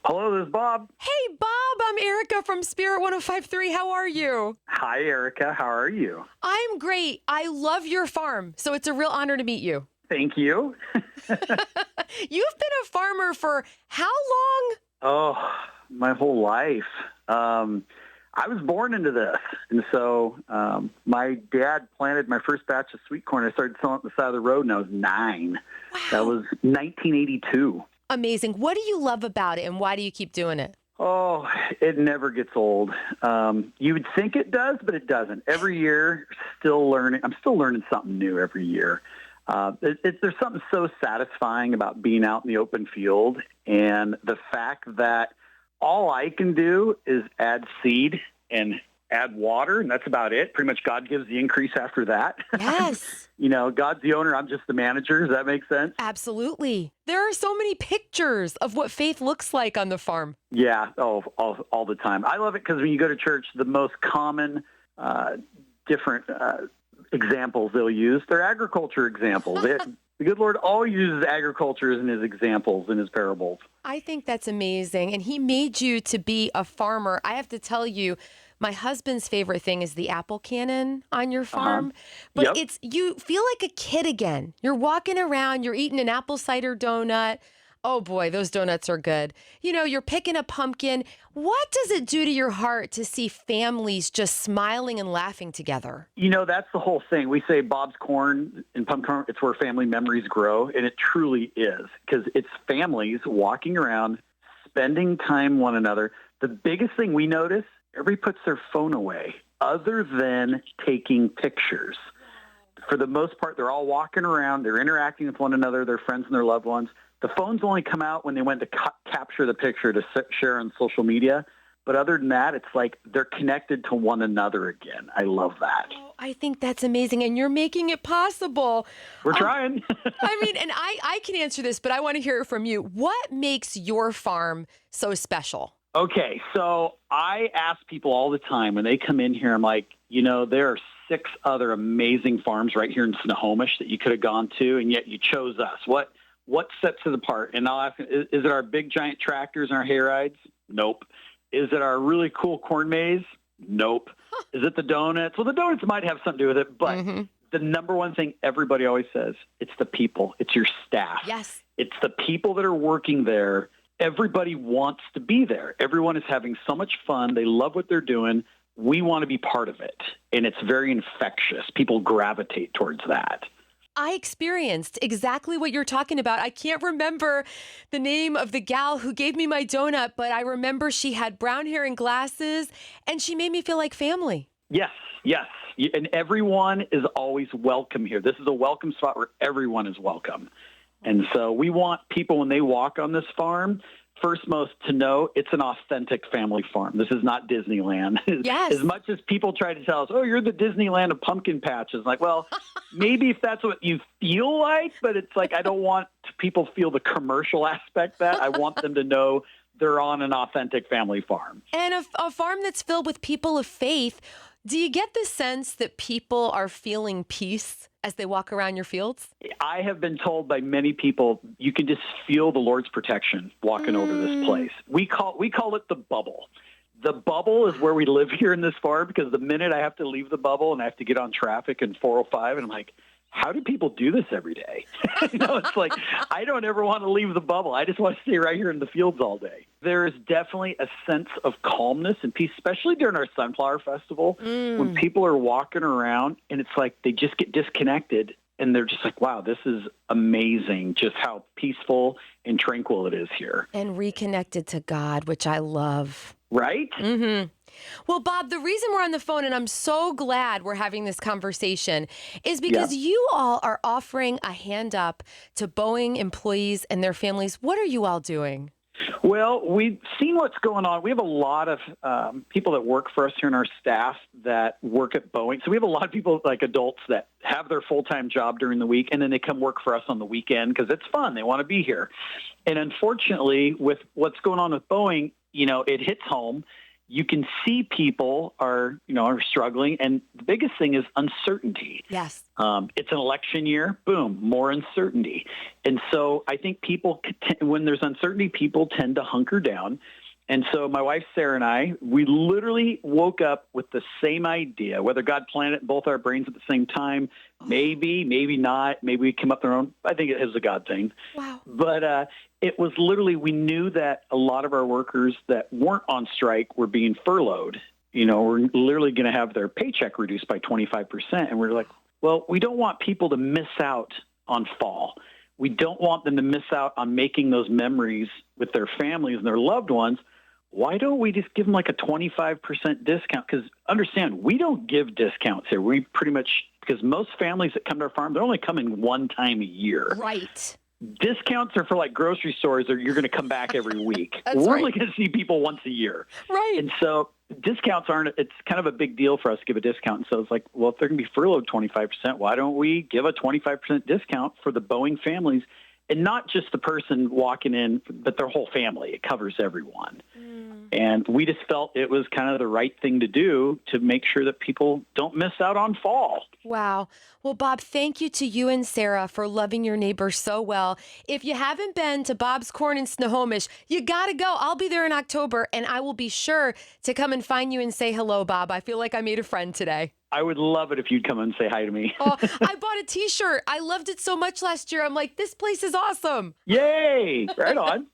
Hello, this is Bob. Hey, Bob, I'm Erica from Spirit 1053. How are you? Hi, Erica. How are you? I'm great. I love your farm, so it's a real honor to meet you. Thank you. You've been a farmer for how long? Oh, my whole life. I was born into this. And so my dad planted my first batch of sweet corn. I started selling it on the side of the road when I was 9. Wow. That was 1982. Amazing. What do you love about it, and why do you keep doing it? Oh, it never gets old. You would think it does, but it doesn't. Every year, still learning. I'm still learning something new every year. There's something so satisfying about being out in the open field, and the fact that all I can do is add seed and add water, and that's about it. Pretty much God gives the increase after that. Yes. God's the owner. I'm just the manager. Does that make sense? Absolutely. There are so many pictures of what faith looks like on the farm. Yeah. Oh, all the time. I love it because when you go to church, the most common different examples they'll use, they're agriculture examples. The good Lord always uses agriculture in his examples, in his parables. I think that's amazing. And he made you to be a farmer. I have to tell you, my husband's favorite thing is the apple cannon on your farm. But Yep. you feel like a kid again. You're walking around, you're eating an apple cider donut. Oh boy, those donuts are good. You're picking a pumpkin. What does it do to your heart to see families just smiling and laughing together? That's the whole thing. We say Bob's corn and pumpkin corn, it's where family memories grow, and it truly is, because it's families walking around, spending time one another. The biggest thing we notice, everybody puts their phone away other than taking pictures. For the most part, they're all walking around, they're interacting with one another, their friends and their loved ones. The phones only come out when they went to capture the picture to share on social media. But other than that, it's like they're connected to one another again. I love that. Oh, I think that's amazing, and you're making it possible. We're trying. And I can answer this, but I want to hear it from you. What makes your farm so special? Okay, so I ask people all the time when they come in here, I'm like, there are 6 other amazing farms right here in Snohomish that you could have gone to, and yet you chose us. What sets it apart? And I'll ask, is it our big giant tractors and our hay rides? Nope. Is it our really cool corn maze? Nope. Is it the donuts? Well, the donuts might have something to do with it, but the number one thing everybody always says, it's the people. It's your staff. Yes. It's the people that are working there. Everybody wants to be there. Everyone is having so much fun. They love what they're doing. We want to be part of it. And it's very infectious. People gravitate towards that. I experienced exactly what you're talking about. I can't remember the name of the gal who gave me my donut, but I remember she had brown hair and glasses, and she made me feel like family. Yes. And everyone is always welcome here. This is a welcome spot where everyone is welcome. And so we want people, when they walk on this farm, first most to know it's an authentic family farm. This is not Disneyland. Yes. As much as people try to tell us, oh, you're the Disneyland of pumpkin patches. Like, well, maybe if that's what you feel like, but it's like I don't want people to feel the commercial aspect of that. I want them to know they're on an authentic family farm. And a farm that's filled with people of faith. Do you get the sense that people are feeling peace as they walk around your fields? I have been told by many people, you can just feel the Lord's protection walking over this place. We call it the bubble. The bubble is where we live here in this farm, because the minute I have to leave the bubble and I have to get on traffic in 405, and I'm like, how do people do this every day? It's like, I don't ever want to leave the bubble. I just want to stay right here in the fields all day. There is definitely a sense of calmness and peace, especially during our Sunflower Festival, when people are walking around and it's like they just get disconnected and they're just like, wow, this is amazing, just how peaceful and tranquil it is here. And reconnected to God, which I love. Right? Mm-hmm. Well, Bob, the reason we're on the phone, and I'm so glad we're having this conversation, is because you all are offering a hand up to Boeing employees and their families. What are you all doing? Well, we've seen what's going on. We have a lot of people that work for us here in our staff that work at Boeing. So we have a lot of people, like adults, that have their full-time job during the week, and then they come work for us on the weekend because it's fun. They want to be here. And unfortunately, with what's going on with Boeing, it hits home. you can see people are struggling. And the biggest thing is uncertainty. Yes. It's an election year, boom, more uncertainty. And so I think when there's uncertainty, people tend to hunker down. And so my wife, Sarah, and I, we literally woke up with the same idea, whether God planted it in both our brains at the same time, maybe not, maybe we came up with our own. I think it is a God thing. Wow. But it was literally, we knew that a lot of our workers that weren't on strike were being furloughed. We're literally going to have their paycheck reduced by 25%. And we're like, well, we don't want people to miss out on fall. We don't want them to miss out on making those memories with their families and their loved ones. Why don't we just give them like a 25% discount? Because understand, we don't give discounts here. We pretty much, because most families that come to our farm, they're only coming one time a year. Right. Discounts are for like grocery stores, or you're going to come back every week. That's We're right. only going to see people once a year. Right. And so discounts it's kind of a big deal for us to give a discount. And so it's like, well, if they're going to be furloughed 25%, why don't we give a 25% discount for the Boeing families? And not just the person walking in, but their whole family. It covers everyone. And we just felt it was kind of the right thing to do to make sure that people don't miss out on fall. Wow. Well, Bob, thank you to you and Sarah for loving your neighbors so well. If you haven't been to Bob's Corn in Snohomish, you got to go. I'll be there in October, and I will be sure to come and find you and say hello, Bob. I feel like I made a friend today. I would love it if you'd come and say hi to me. Oh, I bought a T-shirt. I loved it so much last year. I'm like, this place is awesome. Yay! Right on.